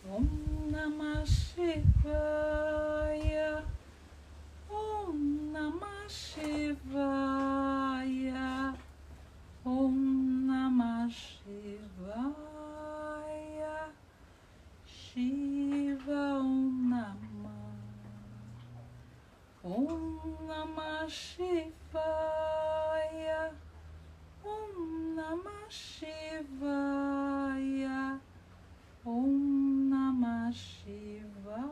Om Namah Shivaya. Om Namah Shivaya. Om Namah Shivaya. Shiva Om Namah. Om Namah Shivaya. Om Namah Shivaya. Om Namah Shivaya.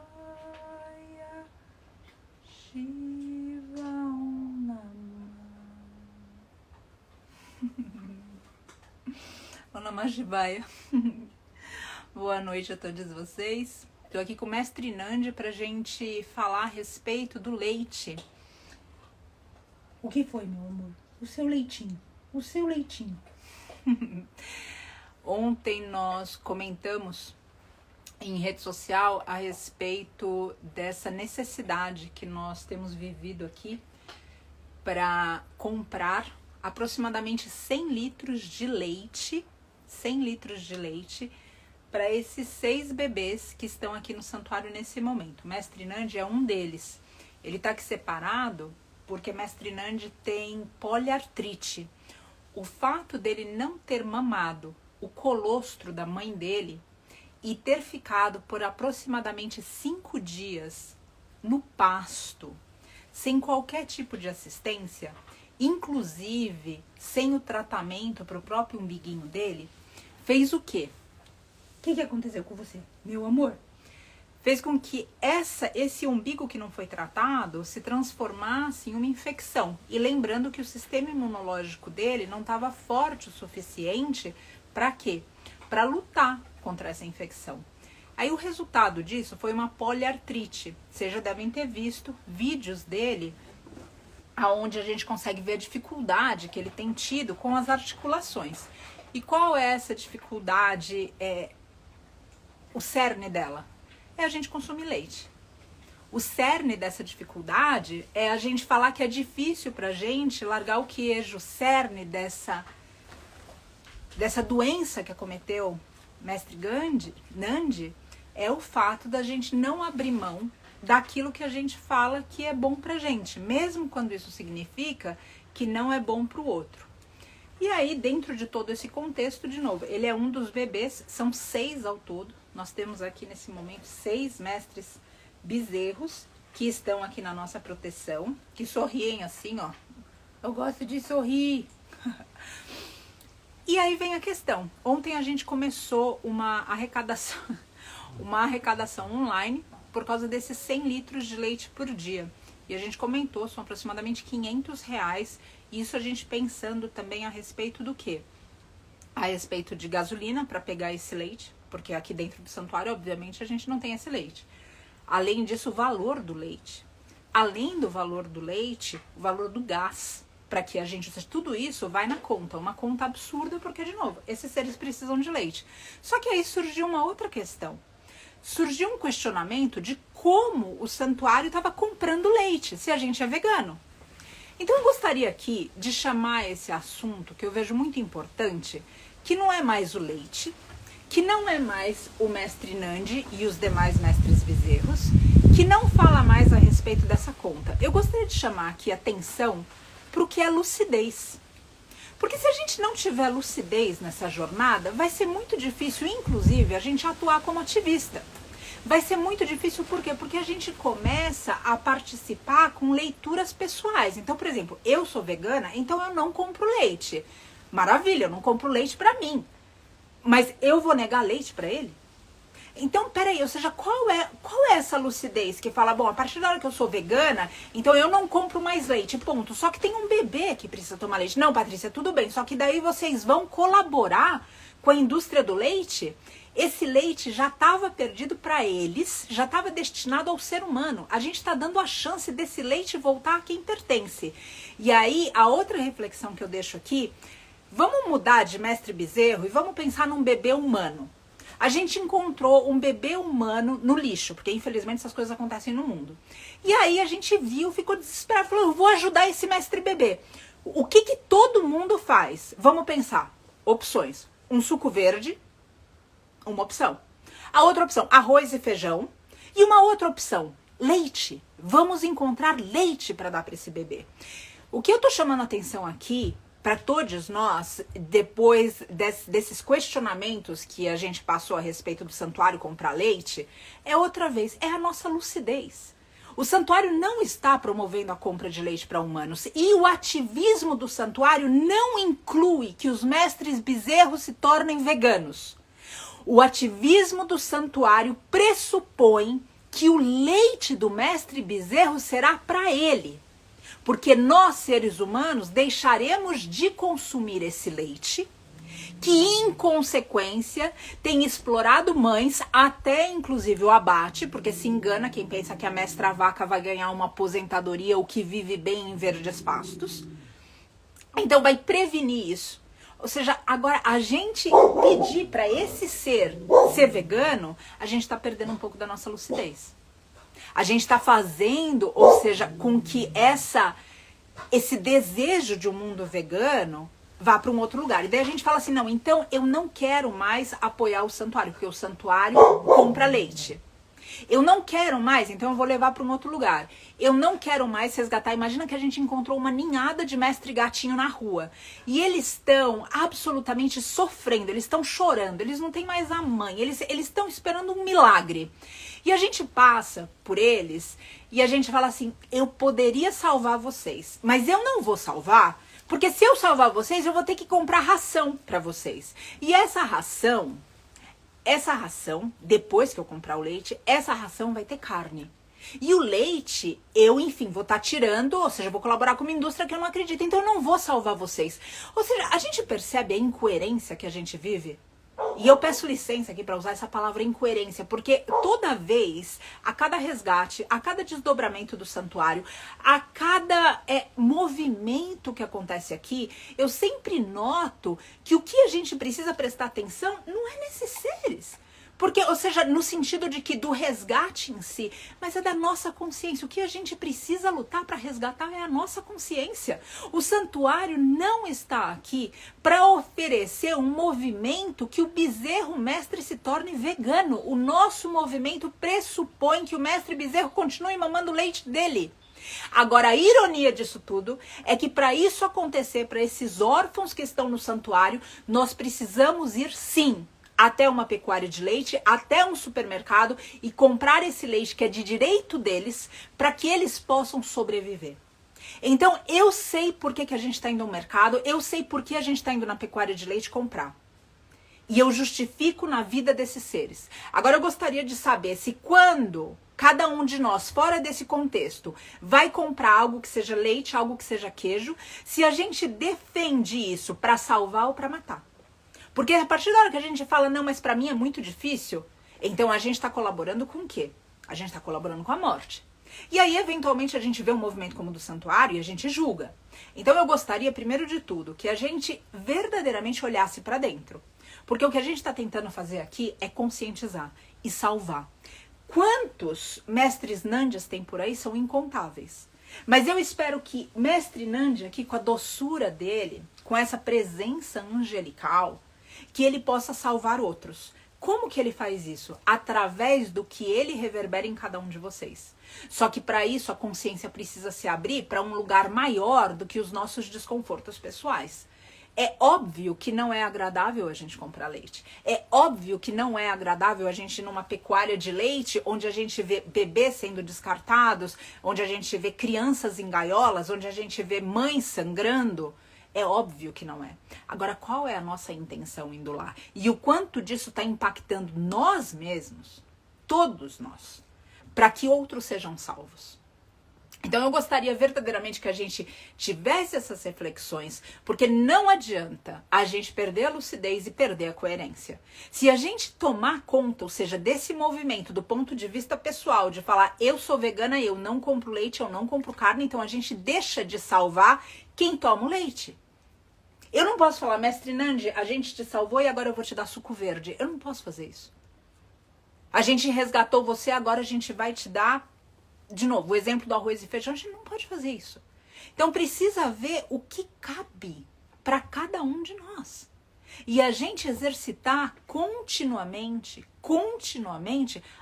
Shiva Om Namah. Om Namah Shivaya. Boa noite a todos vocês. Estou aqui com o Mestre Nandi para a gente falar a respeito do leite. O que foi, meu amor? O seu leitinho. O seu leitinho. Ontem nós comentamos em rede social a respeito dessa necessidade que nós temos vivido aqui para comprar aproximadamente 100 litros de leite, 100 litros de leite para esses 6 bebês que estão aqui no santuário nesse momento. O Mestre Nandi é um deles. Ele está aqui separado porque Mestre Nandi tem poliartrite. O fato dele não ter mamado o colostro da mãe dele e ter ficado por aproximadamente 5 dias no pasto, sem qualquer tipo de assistência, inclusive sem o tratamento para o próprio umbiguinho dele, fez o quê? O que aconteceu com você, meu amor? Fez com que esse umbigo que não foi tratado se transformasse em uma infecção. E lembrando que o sistema imunológico dele não estava forte o suficiente para quê? Para lutar contra essa infecção. Aí o resultado disso foi uma poliartrite. Vocês já devem ter visto vídeos dele, onde a gente consegue ver a dificuldade que ele tem tido com as articulações. E qual é essa dificuldade? O cerne dela é a gente consumir leite. O cerne dessa dificuldade é a gente falar que é difícil pra gente largar o queijo. O cerne dessa doença que acometeu Mestre Nandi é o fato da gente não abrir mão daquilo que a gente fala que é bom pra gente, mesmo quando isso significa que não é bom pro outro. E aí, dentro de todo esse contexto, de novo, ele é um dos bebês, são 6 ao todo. Nós temos aqui nesse momento 6 mestres bezerros que estão aqui na nossa proteção, que sorriem assim, ó. Eu gosto de sorrir. E aí vem a questão. Ontem a gente começou uma arrecadação online por causa desses 100 litros de leite por dia. E a gente comentou, são aproximadamente R$500. Isso a gente pensando também a respeito do quê? A respeito de gasolina para pegar esse leite, porque aqui dentro do santuário, obviamente, a gente não tem esse leite. Além disso, o valor do leite. Além do valor do leite, o valor do gás. Para que a gente, tudo isso vai na conta, uma conta absurda, porque, de novo, esses seres precisam de leite. Só que aí surgiu uma outra questão. Surgiu um questionamento de como o santuário estava comprando leite, se a gente é vegano. Então eu gostaria aqui de chamar esse assunto, que eu vejo muito importante, que não é mais o leite, que não é mais o Mestre Nandi e os demais mestres bezerros, que não fala mais a respeito dessa conta. Eu gostaria de chamar aqui a atenção para o que é lucidez. Porque se a gente não tiver lucidez nessa jornada, vai ser muito difícil, inclusive, a gente atuar como ativista. Vai ser muito difícil, por quê? Porque a gente começa a participar com leituras pessoais. Então, por exemplo, eu sou vegana, então eu não compro leite. Maravilha, eu não compro leite para mim. Mas eu vou negar leite para ele? Então, peraí, ou seja, qual é essa lucidez que fala, bom, a partir da hora que eu sou vegana, então eu não compro mais leite, ponto. Só que tem um bebê que precisa tomar leite. Não, Patrícia, tudo bem, só que daí vocês vão colaborar com a indústria do leite? Esse leite já estava perdido para eles, já estava destinado ao ser humano. A gente está dando a chance desse leite voltar a quem pertence. E aí, a outra reflexão que eu deixo aqui, vamos mudar de mestre bezerro e vamos pensar num bebê humano. A gente encontrou um bebê humano no lixo, porque infelizmente essas coisas acontecem no mundo. E aí a gente viu, ficou desesperado, falou, eu vou ajudar esse mestre bebê. O que todo mundo faz? Vamos pensar. Opções. Um suco verde, uma opção. A outra opção, arroz e feijão. E uma outra opção, leite. Vamos encontrar leite para dar para esse bebê. O que eu tô chamando a atenção aqui, para todos nós, depois desses questionamentos que a gente passou a respeito do santuário comprar leite, é outra vez, é a nossa lucidez. O santuário não está promovendo a compra de leite para humanos e o ativismo do santuário não inclui que os mestres bezerros se tornem veganos. O ativismo do santuário pressupõe que o leite do mestre bezerro será para ele. Porque nós, seres humanos, deixaremos de consumir esse leite, que em consequência tem explorado mães até inclusive o abate, porque se engana quem pensa que a mestra vaca vai ganhar uma aposentadoria ou que vive bem em verdes pastos. Então vai prevenir isso. Ou seja, agora a gente pedir para esse ser vegano, a gente está perdendo um pouco da nossa lucidez. A gente está fazendo, ou seja, com que esse desejo de um mundo vegano vá para um outro lugar. E daí a gente fala assim, não, então eu não quero mais apoiar o santuário, porque o santuário compra leite. Eu não quero mais, então eu vou levar para um outro lugar. Eu não quero mais resgatar. Imagina que a gente encontrou uma ninhada de mestre gatinho na rua. E eles estão absolutamente sofrendo, eles estão chorando, eles não têm mais a mãe, eles estão esperando um milagre. E a gente passa por eles e a gente fala assim, eu poderia salvar vocês, mas eu não vou salvar, porque se eu salvar vocês, eu vou ter que comprar ração para vocês. E essa ração, depois que eu comprar o leite, essa ração vai ter carne. E o leite, eu, enfim, vou estar tirando, ou seja, vou colaborar com uma indústria que eu não acredito, então eu não vou salvar vocês. Ou seja, a gente percebe a incoerência que a gente vive? E eu peço licença aqui para usar essa palavra incoerência, porque toda vez, a cada resgate, a cada desdobramento do santuário, a cada movimento que acontece aqui, eu sempre noto que o que a gente precisa prestar atenção não é nesses seres. Porque, ou seja, no sentido de que do resgate em si, mas é da nossa consciência. O que a gente precisa lutar para resgatar é a nossa consciência. O santuário não está aqui para oferecer um movimento que o bezerro mestre se torne vegano. O nosso movimento pressupõe que o mestre bezerro continue mamando o leite dele. Agora, a ironia disso tudo é que para isso acontecer, para esses órfãos que estão no santuário, nós precisamos ir sim até uma pecuária de leite, até um supermercado e comprar esse leite que é de direito deles para que eles possam sobreviver. Então, eu sei por que a gente está indo ao mercado, eu sei por que a gente está indo na pecuária de leite comprar. E eu justifico na vida desses seres. Agora, eu gostaria de saber se quando cada um de nós, fora desse contexto, vai comprar algo que seja leite, algo que seja queijo, se a gente defende isso para salvar ou para matar. Porque a partir da hora que a gente fala, não, mas para mim é muito difícil, então a gente está colaborando com o quê? A gente está colaborando com a morte. E aí, eventualmente, a gente vê um movimento como o do santuário e a gente julga. Então eu gostaria, primeiro de tudo, que a gente verdadeiramente olhasse para dentro. Porque o que a gente está tentando fazer aqui é conscientizar e salvar. Quantos mestres Nandias tem por aí são incontáveis. Mas eu espero que mestre Nandia, aqui com a doçura dele, com essa presença angelical, que ele possa salvar outros. Como que ele faz isso? Através do que ele reverbera em cada um de vocês. Só que para isso a consciência precisa se abrir para um lugar maior do que os nossos desconfortos pessoais. É óbvio que não é agradável a gente comprar leite. É óbvio que não é agradável a gente ir numa pecuária de leite onde a gente vê bebês sendo descartados, onde a gente vê crianças em gaiolas, onde a gente vê mães sangrando. É óbvio que não é. Agora, qual é a nossa intenção indo lá? E o quanto disso está impactando nós mesmos, todos nós, para que outros sejam salvos? Então, eu gostaria verdadeiramente que a gente tivesse essas reflexões, porque não adianta a gente perder a lucidez e perder a coerência. Se a gente tomar conta, ou seja, desse movimento do ponto de vista pessoal, de falar, eu sou vegana, eu não compro leite, eu não compro carne, então a gente deixa de salvar quem toma o leite. Eu não posso falar, mestre Nandi, a gente te salvou e agora eu vou te dar suco verde. Eu não posso fazer isso. A gente resgatou você, agora a gente vai te dar, de novo, o exemplo do arroz e feijão, a gente não pode fazer isso. Então precisa ver o que cabe para cada um de nós. e a gente exercitar continuamente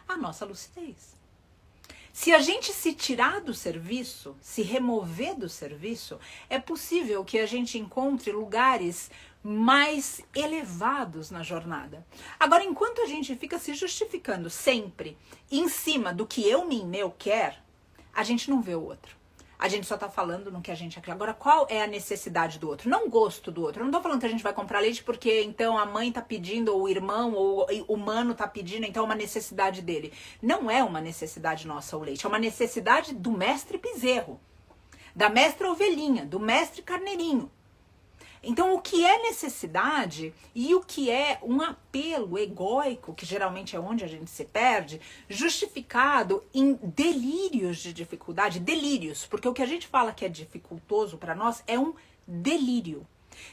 a nossa lucidez. Se a gente se tirar do serviço, se remover do serviço, é possível que a gente encontre lugares mais elevados na jornada. Agora, enquanto a gente fica se justificando sempre em cima do que eu quer, a gente não vê o outro. A gente só tá falando no que a gente acredita. Agora, qual é a necessidade do outro? Não gosto do outro. Eu não tô falando que a gente vai comprar leite porque então a mãe tá pedindo, ou o irmão, ou o mano tá pedindo, então é uma necessidade dele. Não é uma necessidade nossa o leite. É uma necessidade do mestre bezerro, da mestra ovelhinha, do mestre carneirinho. Então, o que é necessidade e o que é um apelo egóico, que geralmente é onde a gente se perde, justificado em delírios de dificuldade, delírios, porque o que a gente fala que é dificultoso para nós é um delírio.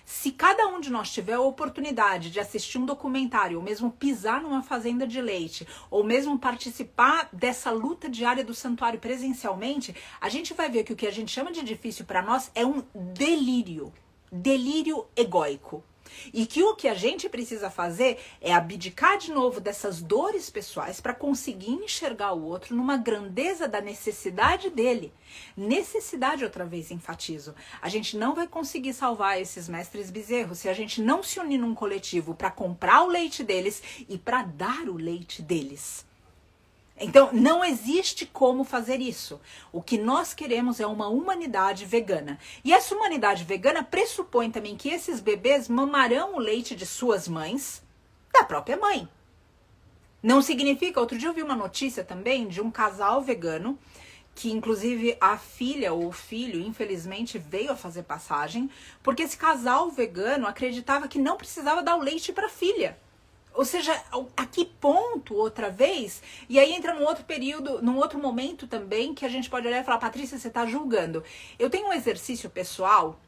Se cada um de nós tiver a oportunidade de assistir um documentário, ou mesmo pisar numa fazenda de leite, ou mesmo participar dessa luta diária do santuário presencialmente, a gente vai ver que o que a gente chama de difícil para nós é um delírio egóico. E que o que a gente precisa fazer é abdicar de novo dessas dores pessoais para conseguir enxergar o outro numa grandeza da necessidade dele. Necessidade, outra vez enfatizo. A gente não vai conseguir salvar esses mestres bezerros se a gente não se unir num coletivo para comprar o leite deles e para dar o leite deles. Então, não existe como fazer isso. O que nós queremos é uma humanidade vegana. E essa humanidade vegana pressupõe também que esses bebês mamarão o leite de suas mães, da própria mãe. Não significa... Outro dia eu vi uma notícia também de um casal vegano, que inclusive a filha ou o filho, infelizmente, veio a fazer passagem, porque esse casal vegano acreditava que não precisava dar o leite para a filha. Ou seja, a que ponto, outra vez, e aí entra num outro período, num outro momento também, que a gente pode olhar e falar, Patrícia, você está julgando. Eu tenho um exercício pessoal,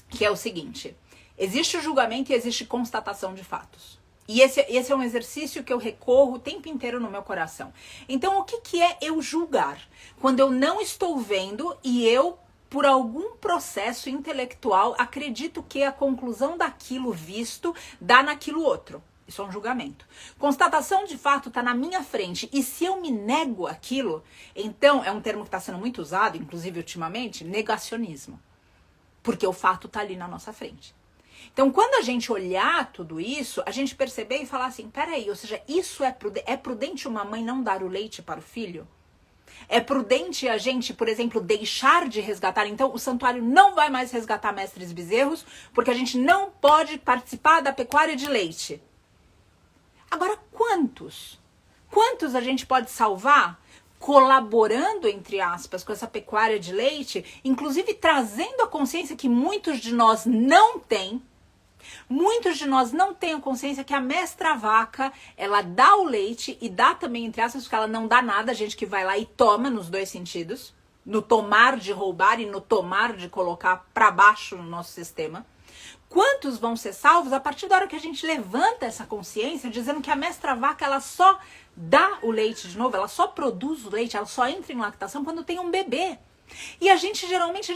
que é o seguinte, existe o julgamento e existe constatação de fatos. E esse é um exercício que eu recorro o tempo inteiro no meu coração. Então, o que é eu julgar? Quando eu não estou vendo e eu, por algum processo intelectual, acredito que a conclusão daquilo visto dá naquilo outro. Isso é um julgamento. Constatação de fato está na minha frente. E se eu me nego aquilo, então, é um termo que está sendo muito usado, inclusive ultimamente, negacionismo. Porque o fato está ali na nossa frente. Então, quando a gente olhar tudo isso, a gente perceber e falar assim, peraí, ou seja, isso é prudente uma mãe não dar o leite para o filho? É prudente a gente, por exemplo, deixar de resgatar? Então, o santuário não vai mais resgatar mestres bezerros, porque a gente não pode participar da pecuária de leite. Agora, quantos? Quantos a gente pode salvar colaborando, entre aspas, com essa pecuária de leite, inclusive trazendo a consciência que muitos de nós não têm? Muitos de nós não têm a consciência que a mestra vaca, ela dá o leite e dá também, entre aspas, porque ela não dá nada, a gente que vai lá e toma nos dois sentidos, no tomar de roubar e no tomar de colocar para baixo no nosso sistema. Quantos vão ser salvos a partir da hora que a gente levanta essa consciência, dizendo que a mestra vaca, ela só dá o leite de novo, ela só produz o leite, ela só entra em lactação quando tem um bebê. E a gente, geralmente,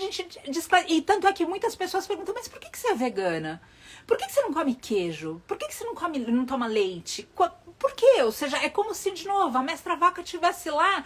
e tanto é que muitas pessoas perguntam, mas por que você é vegana? Por que você não come queijo? Por que você não toma leite? Por quê? Ou seja, é como se, de novo, a mestra vaca estivesse lá,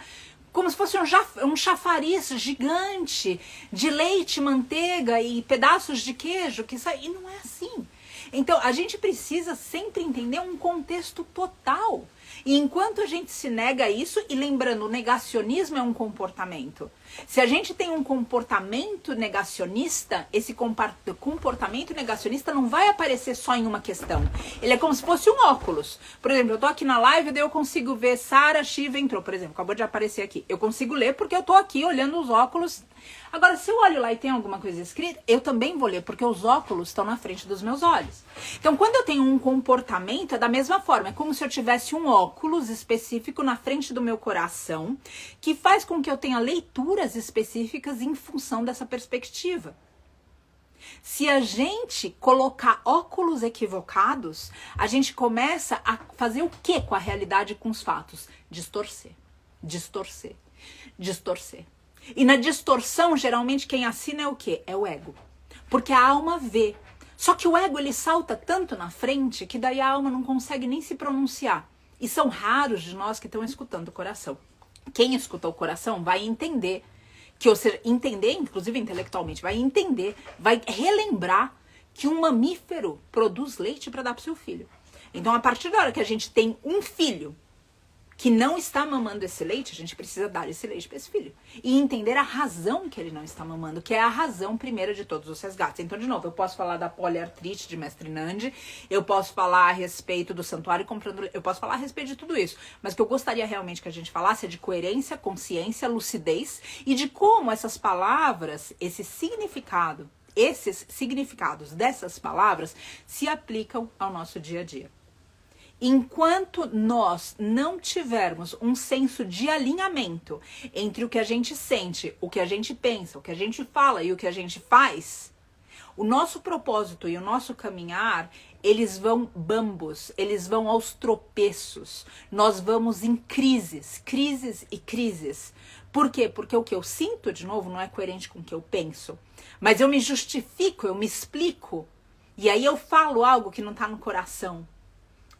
como se fosse um chafariz gigante de leite, manteiga e pedaços de queijo que sai. E não é assim. Então, a gente precisa sempre entender um contexto total. E enquanto a gente se nega isso, e lembrando, o negacionismo é um comportamento. Se a gente tem um comportamento negacionista, esse comportamento negacionista não vai aparecer só em uma questão. Ele é como se fosse um óculos. Por exemplo, eu tô aqui na live, daí eu consigo ver Sara Shiva entrou, por exemplo, acabou de aparecer aqui. Eu consigo ler porque eu tô aqui olhando os óculos. Agora, se eu olho lá e tem alguma coisa escrita, eu também vou ler, porque os óculos estão na frente dos meus olhos. Então, quando eu tenho um comportamento, é da mesma forma. É como se eu tivesse um óculos específico na frente do meu coração, que faz com que eu tenha leituras específicas em função dessa perspectiva. Se a gente colocar óculos equivocados, a gente começa a fazer o que com a realidade e com os fatos? Distorcer, distorcer, distorcer. E na distorção, geralmente, quem assina é o quê? É o ego. Porque a alma vê. Só que o ego, ele salta tanto na frente que daí a alma não consegue nem se pronunciar. E são raros de nós que estão escutando o coração. Quem escuta o coração vai entender, ou seja, entender, inclusive intelectualmente, vai entender, vai relembrar que um mamífero produz leite para dar para o seu filho. Então, a partir da hora que a gente tem um filho que não está mamando esse leite, a gente precisa dar esse leite para esse filho. E entender a razão que ele não está mamando, que é a razão primeira de todos os resgates. Então, de novo, eu posso falar da poliartrite de Mestre Nandi, eu posso falar a respeito do santuário comprando, eu posso falar a respeito de tudo isso. Mas o que eu gostaria realmente que a gente falasse é de coerência, consciência, lucidez e de como essas palavras, esses significados dessas palavras se aplicam ao nosso dia a dia. Enquanto nós não tivermos um senso de alinhamento entre o que a gente sente, o que a gente pensa, o que a gente fala e o que a gente faz, o nosso propósito e o nosso caminhar, eles vão bambos, eles vão aos tropeços. Nós vamos em crises e crises. Por quê? Porque o que eu sinto, de novo, não é coerente com o que eu penso. Mas eu me justifico, eu me explico. E aí eu falo algo que não está no coração.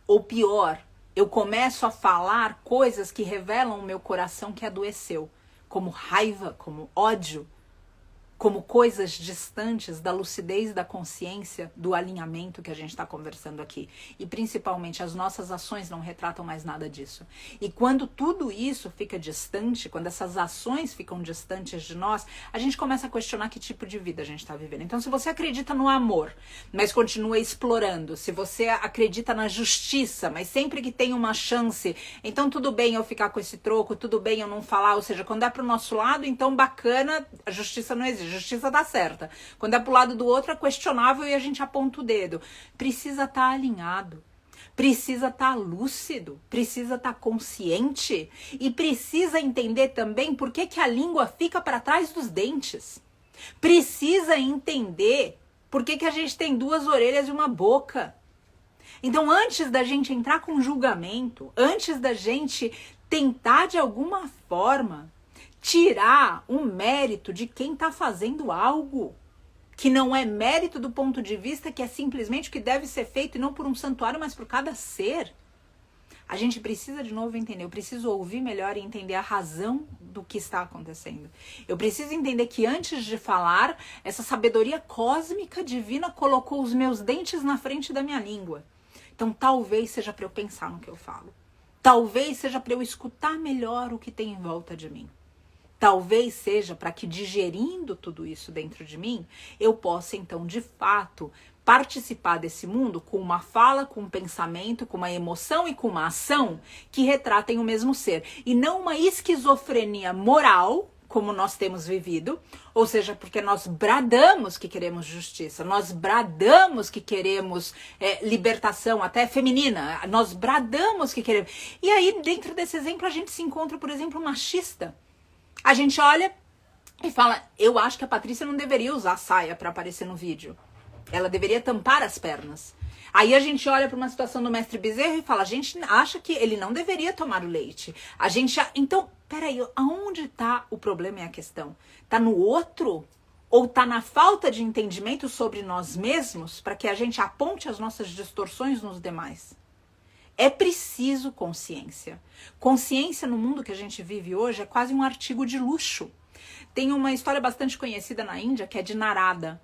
Ou pior, eu começo a falar coisas que revelam o meu coração que adoeceu, como raiva, como ódio, como coisas distantes da lucidez da consciência, do alinhamento que a gente está conversando aqui. E principalmente as nossas ações não retratam mais nada disso. E quando tudo isso fica distante, quando essas ações ficam distantes de nós, a gente começa a questionar que tipo de vida a gente está vivendo. Então, se você acredita no amor, mas continua explorando, se você acredita na justiça, mas sempre que tem uma chance, então tudo bem eu ficar com esse troco, tudo bem eu não falar, ou seja, quando é pro nosso lado, então bacana, a justiça não existe. A justiça tá certa. Quando é pro lado do outro é questionável e a gente aponta o dedo. Precisa estar alinhado. Precisa estar lúcido. Precisa estar consciente. E precisa entender também por que a língua fica para trás dos dentes. Precisa entender por que a gente tem 2 orelhas e uma boca. Então, antes da gente entrar com julgamento, antes da gente tentar de alguma forma tirar o mérito de quem está fazendo algo que não é mérito do ponto de vista que é simplesmente o que deve ser feito e não por um santuário, mas por cada ser. A gente precisa de novo entender, eu preciso ouvir melhor e entender a razão do que está acontecendo. Eu preciso entender que antes de falar, essa sabedoria cósmica divina colocou os meus dentes na frente da minha língua. Então talvez seja para eu pensar no que eu falo. Talvez seja para eu escutar melhor o que tem em volta de mim. Talvez seja para que, digerindo tudo isso dentro de mim, eu possa, então, de fato, participar desse mundo com uma fala, com um pensamento, com uma emoção e com uma ação que retratem o mesmo ser. E não uma esquizofrenia moral, como nós temos vivido, ou seja, porque nós bradamos que queremos justiça, nós bradamos que queremos libertação, até feminina, nós bradamos que queremos. E aí, dentro desse exemplo, a gente se encontra, por exemplo, machista. A gente olha e fala, eu acho que a Patrícia não deveria usar saia para aparecer no vídeo. Ela deveria tampar as pernas. Aí a gente olha para uma situação do Mestre Bezerra e fala, a gente acha que ele não deveria tomar o leite. Então, peraí, aonde está o problema e a questão? Está no outro? Ou está na falta de entendimento sobre nós mesmos para que a gente aponte as nossas distorções nos demais? É preciso consciência. Consciência no mundo que a gente vive hoje é quase um artigo de luxo. Tem uma história bastante conhecida na Índia que é de Narada.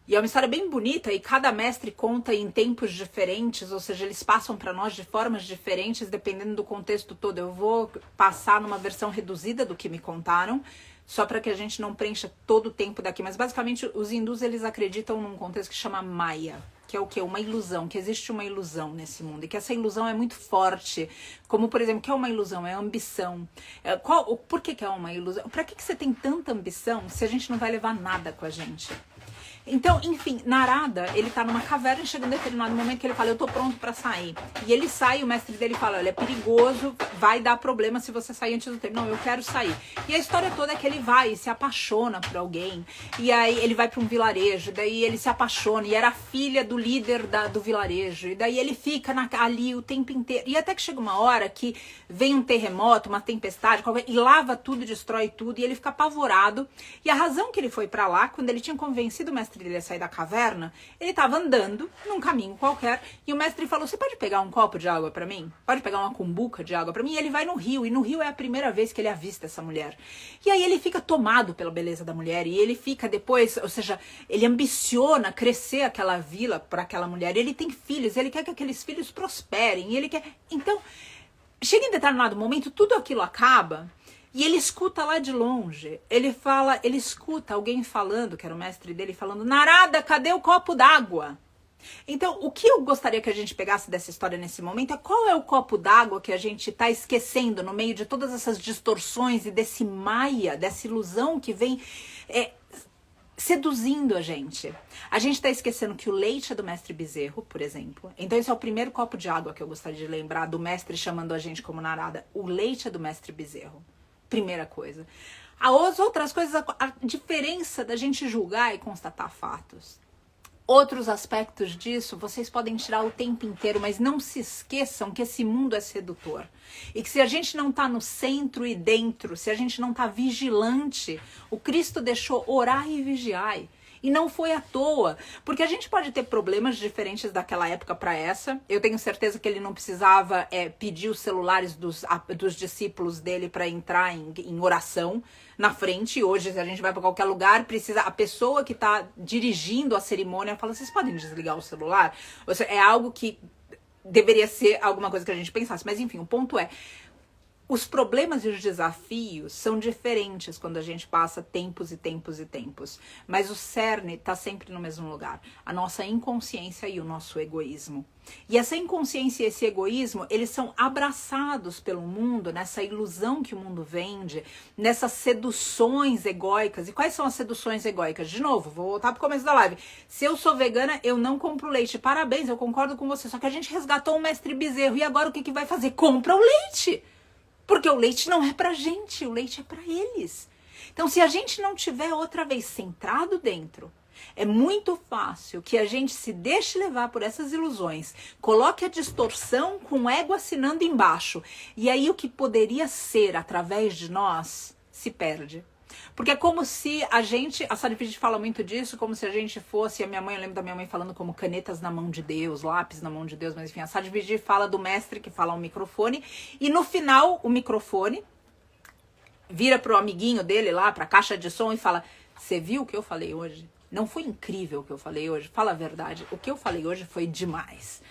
E é uma história bem bonita e cada mestre conta em tempos diferentes, ou seja, eles passam para nós de formas diferentes dependendo do contexto todo. Eu vou passar numa versão reduzida do que me contaram, só para que a gente não preencha todo o tempo daqui. Mas basicamente os hindus eles acreditam num contexto que chama Maya, que é o quê? Uma ilusão, que existe uma ilusão nesse mundo e que essa ilusão é muito forte. Como, por exemplo, o que é uma ilusão? É ambição. Por que é uma ilusão? Para que você tem tanta ambição se a gente não vai levar nada com a gente? Então, enfim, Narada, ele tá numa caverna e chega um determinado momento que ele fala, eu tô pronto pra sair. E ele sai, o mestre dele fala, olha, é perigoso, vai dar problema se você sair antes do tempo. Não, eu quero sair. E a história toda é que ele vai e se apaixona por alguém. E aí ele vai pra um vilarejo, daí ele se apaixona. E era a filha do líder do vilarejo. E daí ele fica ali o tempo inteiro. E até que chega uma hora que vem um terremoto, uma tempestade, e lava tudo, destrói tudo. E ele fica apavorado. E a razão que ele foi pra lá, quando ele tinha convencido o mestre mestre dele a sair da caverna, ele estava andando num caminho qualquer e o mestre falou, você pode pegar um copo de água para mim? Pode pegar uma cumbuca de água para mim? E ele vai no rio, e no rio é a primeira vez que ele avista essa mulher. E aí ele fica tomado pela beleza da mulher e ele fica depois, ou seja, ele ambiciona crescer aquela vila para aquela mulher. Ele tem filhos, ele quer que aqueles filhos prosperem, ele quer... Então, chega em determinado momento, tudo aquilo acaba... E ele escuta lá de longe, ele escuta alguém falando, que era o mestre dele, falando, Narada, cadê o copo d'água? Então, o que eu gostaria que a gente pegasse dessa história nesse momento é qual é o copo d'água que a gente está esquecendo no meio de todas essas distorções e desse maia, dessa ilusão que vem seduzindo a gente. A gente está esquecendo que o leite é do mestre Bezerro, por exemplo. Então, esse é o primeiro copo de água que eu gostaria de lembrar do mestre chamando a gente como Narada. O leite é do mestre Bezerro. Primeira coisa. As outras coisas, a diferença da gente julgar e constatar fatos. Outros aspectos disso, vocês podem tirar o tempo inteiro, mas não se esqueçam que esse mundo é sedutor. E que se a gente não está no centro e dentro, se a gente não está vigilante, o Cristo deixou orar e vigiai. E não foi à toa, porque a gente pode ter problemas diferentes daquela época para essa. Eu tenho certeza que ele não precisava pedir os celulares dos discípulos dele para entrar em oração na frente. Hoje, se a gente vai para qualquer lugar, precisa a pessoa que está dirigindo a cerimônia fala, vocês podem desligar o celular? Ou seja, é algo que deveria ser alguma coisa que a gente pensasse. Mas enfim, o ponto é, os problemas e os desafios são diferentes quando a gente passa tempos e tempos e tempos. Mas o cerne está sempre no mesmo lugar. A nossa inconsciência e o nosso egoísmo. E essa inconsciência e esse egoísmo, eles são abraçados pelo mundo, nessa ilusão que o mundo vende, nessas seduções egóicas. E quais são as seduções egóicas? De novo, vou voltar pro começo da live. Se eu sou vegana, eu não compro leite. Parabéns, eu concordo com você. Só que a gente resgatou o mestre Bezerro. E agora o que vai fazer? Compra o leite! Porque o leite não é pra gente, o leite é pra eles. Então, se a gente não tiver outra vez centrado dentro, é muito fácil que a gente se deixe levar por essas ilusões, coloque a distorção com o ego assinando embaixo. E aí o que poderia ser através de nós se perde. Porque é como se a Sadhguru fala muito disso, como se a gente fosse, eu lembro da minha mãe falando como canetas na mão de Deus, lápis na mão de Deus, mas enfim, a Sadhguru fala do mestre que fala ao microfone, e no final o microfone vira pro amiguinho dele lá, pra caixa de som e fala, você viu o que eu falei hoje? Não foi incrível o que eu falei hoje? Fala a verdade, o que eu falei hoje foi demais.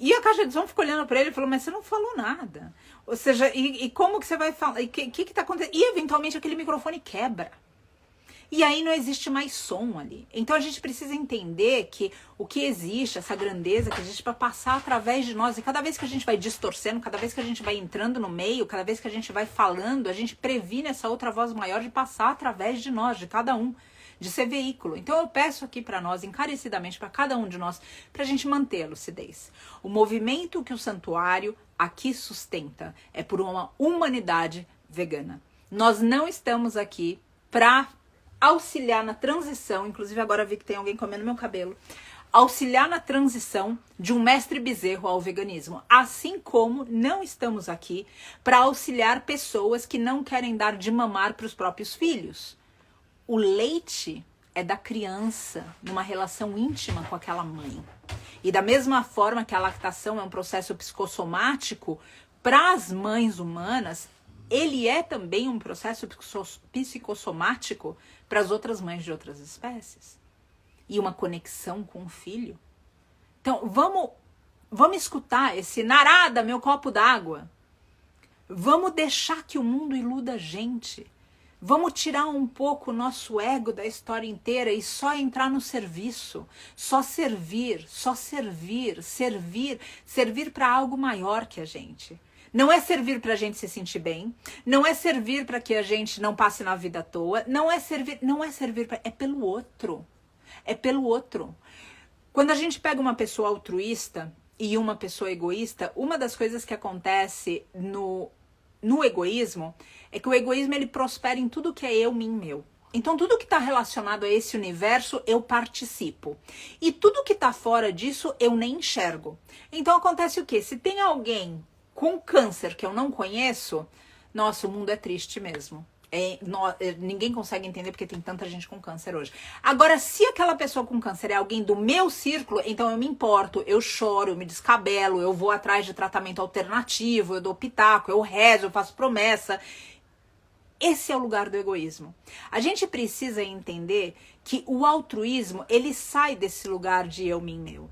E a caixa de som ficou olhando para ele e falou, mas você não falou nada. Ou seja, e como que você vai falar? E o que tá acontecendo? E eventualmente aquele microfone quebra. E aí não existe mais som ali. Então a gente precisa entender que o que existe, essa grandeza que existe para passar através de nós. E cada vez que a gente vai distorcendo, cada vez que a gente vai entrando no meio, cada vez que a gente vai falando, a gente previne essa outra voz maior de passar através de nós, de cada um. De ser veículo. Então eu peço aqui para nós, encarecidamente, para cada um de nós, para a gente manter a lucidez. O movimento que o santuário aqui sustenta é por uma humanidade vegana. Nós não estamos aqui para auxiliar na transição, inclusive agora vi que tem alguém comendo meu cabelo, auxiliar na transição de um mestre Bezerro ao veganismo. Assim como não estamos aqui para auxiliar pessoas que não querem dar de mamar para os próprios filhos. O leite é da criança numa relação íntima com aquela mãe. E da mesma forma que a lactação é um processo psicossomático, para as mães humanas, ele é também um processo psicossomático para as outras mães de outras espécies. E uma conexão com o filho. Então, vamos escutar esse Narada, meu copo d'água. Vamos deixar que o mundo iluda a gente. Vamos tirar um pouco o nosso ego da história inteira e só entrar no serviço. Só servir, servir para algo maior que a gente. Não é servir para a gente se sentir bem, não é servir para que a gente não passe na vida à toa, não é servir para, é pelo outro. É pelo outro. Quando a gente pega uma pessoa altruísta e uma pessoa egoísta, uma das coisas que acontece no egoísmo é que o egoísmo ele prospera em tudo que é eu, mim, meu. Então tudo que está relacionado a esse universo eu participo. E tudo que está fora disso eu nem enxergo. Então acontece o quê? Se tem alguém com câncer que eu não conheço, nossa, o mundo é triste mesmo. Ninguém consegue entender porque tem tanta gente com câncer hoje. Agora, se aquela pessoa com câncer é alguém do meu círculo, então eu me importo, eu choro, eu me descabelo, eu vou atrás de tratamento alternativo, eu dou pitaco, eu rezo, eu faço promessa. Esse é o lugar do egoísmo. A gente precisa entender que o altruísmo, ele sai desse lugar de eu, mim, meu.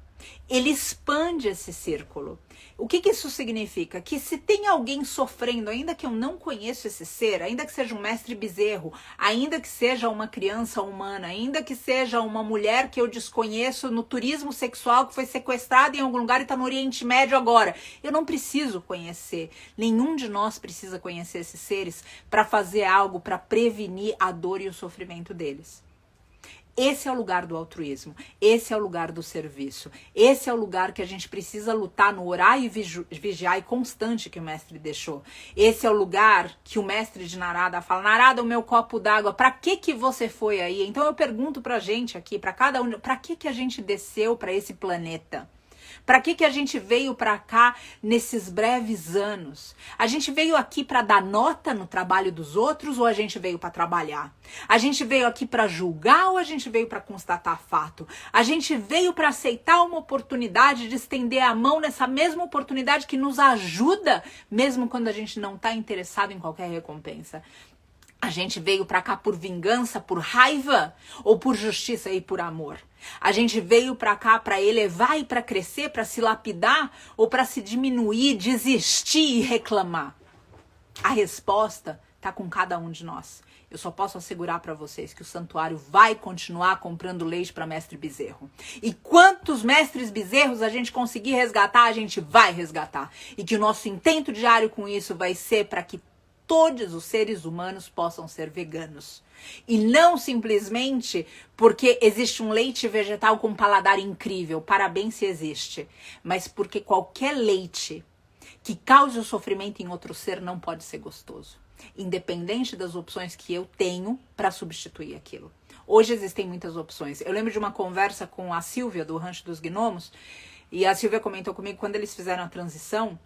Ele expande esse círculo. O que isso significa? Que se tem alguém sofrendo, ainda que eu não conheça esse ser, ainda que seja um mestre bezerro, ainda que seja uma criança humana, ainda que seja uma mulher que eu desconheço no turismo sexual que foi sequestrada em algum lugar e está no Oriente Médio agora, eu não preciso conhecer. Nenhum de nós precisa conhecer esses seres para fazer algo para prevenir a dor e o sofrimento deles. Esse é o lugar do altruísmo, esse é o lugar do serviço, esse é o lugar que a gente precisa lutar no orar e vigiar e constante que o mestre deixou. Esse é o lugar que o mestre de Narada fala, Narada, o meu copo d'água, pra que você foi aí? Então eu pergunto pra gente aqui, pra cada um, pra que a gente desceu pra esse planeta? Para que a gente veio para cá nesses breves anos? A gente veio aqui para dar nota no trabalho dos outros ou a gente veio para trabalhar? A gente veio aqui para julgar ou a gente veio para constatar fato? A gente veio para aceitar uma oportunidade de estender a mão nessa mesma oportunidade que nos ajuda, mesmo quando a gente não está interessado em qualquer recompensa. A gente veio pra cá por vingança, por raiva ou por justiça e por amor? A gente veio pra cá pra elevar e pra crescer, pra se lapidar ou pra se diminuir, desistir e reclamar? A resposta tá com cada um de nós. Eu só posso assegurar pra vocês que o santuário vai continuar comprando leite pra mestre bezerro. E quantos mestres bezerros a gente conseguir resgatar, a gente vai resgatar. E que o nosso intento diário com isso vai ser para que todos os seres humanos possam ser veganos. E não simplesmente porque existe um leite vegetal com paladar incrível, parabéns se existe, mas porque qualquer leite que cause o sofrimento em outro ser não pode ser gostoso, independente das opções que eu tenho para substituir aquilo. Hoje existem muitas opções. Eu lembro de uma conversa com a Silvia, do Rancho dos Gnomos, e a Silvia comentou comigo quando eles fizeram a transição.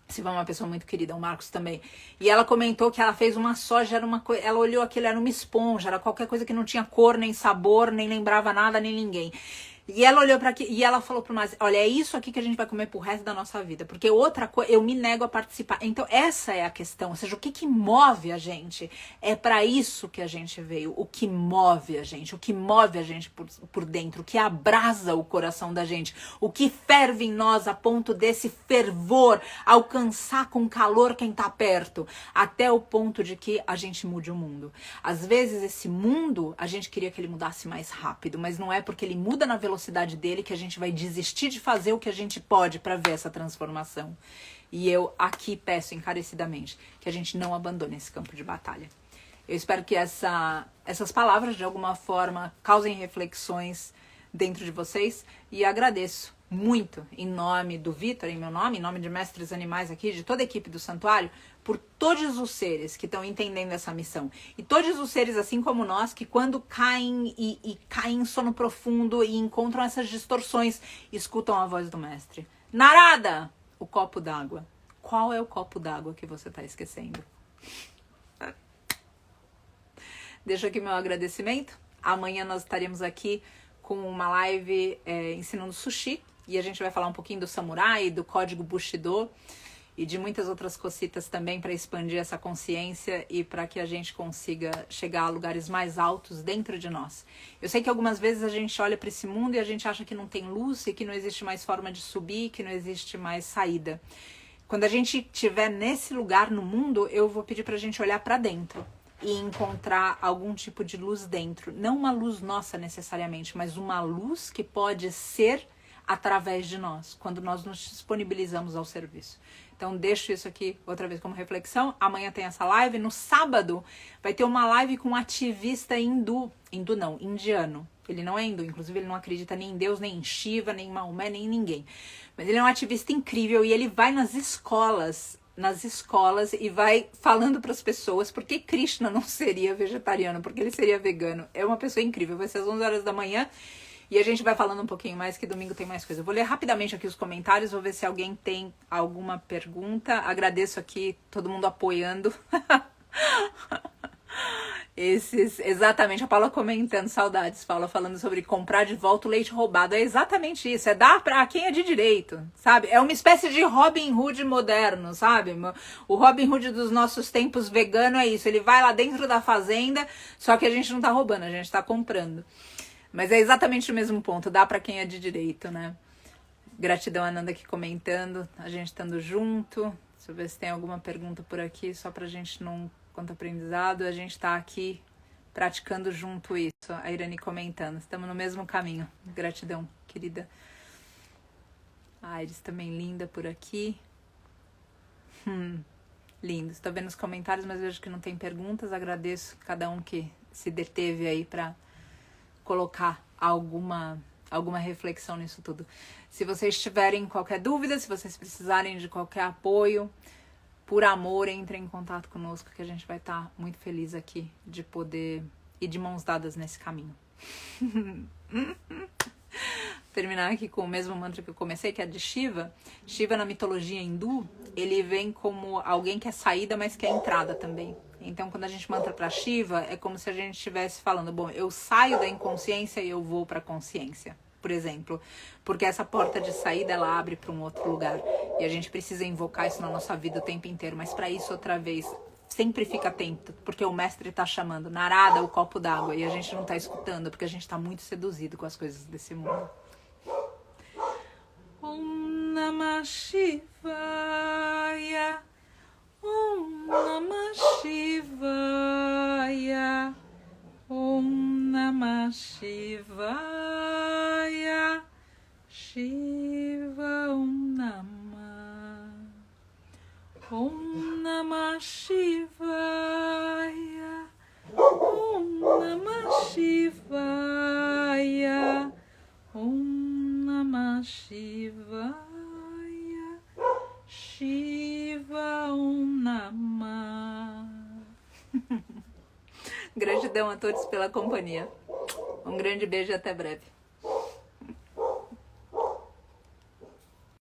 Silvia é uma pessoa muito querida, o Marcos também. E ela comentou que ela fez uma soja, era uma coisa, ela olhou aquilo, era uma esponja, era qualquer coisa que não tinha cor, nem sabor, nem lembrava nada, nem ninguém. E ela olhou para aqui e ela falou pro Mas, olha, é isso aqui que a gente vai comer pro resto da nossa vida, porque outra coisa, eu me nego a participar. Então essa é a questão, ou seja, o que move a gente? É para isso que a gente veio, o que move a gente por dentro, o que abrasa o coração da gente, o que ferve em nós a ponto desse fervor alcançar com calor quem tá perto, até o ponto de que a gente mude o mundo. Às vezes esse mundo, a gente queria que ele mudasse mais rápido, mas não é porque ele muda na velocidade dele que a gente vai desistir de fazer o que a gente pode para ver essa transformação. E eu aqui peço encarecidamente que a gente não abandone esse campo de batalha. Eu espero que essas palavras de alguma forma causem reflexões dentro de vocês e agradeço muito em nome do Vitor, em meu nome, em nome de Mestres Animais aqui, de toda a equipe do Santuário, por todos os seres que estão entendendo essa missão. E todos os seres, assim como nós, que quando caem e caem em sono profundo e encontram essas distorções, escutam a voz do Mestre. Narada! O copo d'água. Qual é o copo d'água que você está esquecendo? Deixo aqui meu agradecimento. Amanhã nós estaremos aqui com uma live ensinando sushi. E a gente vai falar um pouquinho do samurai, do código Bushido e de muitas outras cositas também para expandir essa consciência e para que a gente consiga chegar a lugares mais altos dentro de nós. Eu sei que algumas vezes a gente olha para esse mundo e a gente acha que não tem luz e que não existe mais forma de subir, que não existe mais saída. Quando a gente estiver nesse lugar no mundo, eu vou pedir para a gente olhar para dentro e encontrar algum tipo de luz dentro. Não uma luz nossa necessariamente, mas uma luz que pode ser através de nós, quando nós nos disponibilizamos ao serviço. Então deixo isso aqui outra vez como reflexão. Amanhã tem essa live. No sábado vai ter uma live com um ativista indiano. Ele não é hindu, inclusive ele não acredita nem em Deus, nem em Shiva, nem em Maomé, nem em ninguém. Mas ele é um ativista incrível e ele vai nas escolas e vai falando para as pessoas por que Krishna não seria vegetariano, porque ele seria vegano. É uma pessoa incrível. Vai ser às 11 horas da manhã. E a gente vai falando um pouquinho mais, que domingo tem mais coisa. Eu vou ler rapidamente aqui os comentários, vou ver se alguém tem alguma pergunta. Agradeço aqui todo mundo apoiando. Exatamente, a Paula comentando, saudades, Paula falando sobre comprar de volta o leite roubado. É exatamente isso, é dar pra quem é de direito, sabe? É uma espécie de Robin Hood moderno, sabe? O Robin Hood dos nossos tempos vegano é isso, ele vai lá dentro da fazenda, só que a gente não tá roubando, a gente tá comprando. Mas é exatamente o mesmo ponto, dá pra quem é de direito, né? Gratidão, Ananda, aqui comentando, a gente estando junto. Deixa eu ver se tem alguma pergunta por aqui, só pra gente não... Quanto aprendizado, a gente tá aqui praticando junto isso. A Irani comentando, estamos no mesmo caminho. Gratidão, querida. A Iris também linda por aqui. Lindo. Estou vendo os comentários, mas vejo que não tem perguntas. Agradeço cada um que se deteve aí para colocar alguma reflexão nisso tudo. Se vocês tiverem qualquer dúvida, se vocês precisarem de qualquer apoio, por amor, entrem em contato conosco, que a gente vai estar muito feliz aqui de poder ir de mãos dadas nesse caminho. Terminar aqui com o mesmo mantra que eu comecei, que é de Shiva. Shiva, na mitologia hindu, ele vem como alguém que é saída, mas que é entrada também. Então, quando a gente mantra para Shiva, é como se a gente estivesse falando, bom, eu saio da inconsciência e eu vou para a consciência, por exemplo, porque essa porta de saída, ela abre para um outro lugar, e a gente precisa invocar isso na nossa vida o tempo inteiro, mas para isso, outra vez, sempre fica atento, porque o mestre está chamando, Narada, o copo d'água, e a gente não está escutando, porque a gente está muito seduzido com as coisas desse mundo. Om Namah Shivaya, Om Namah Shivaya, Om Namah Shivaya, Shiva Om Namah, Om Namah Shivaya, Om Namah Shivaya, Om Namah Shivaya, Shiva Om Namah. Gratidão a todos pela companhia. Um grande beijo e até breve.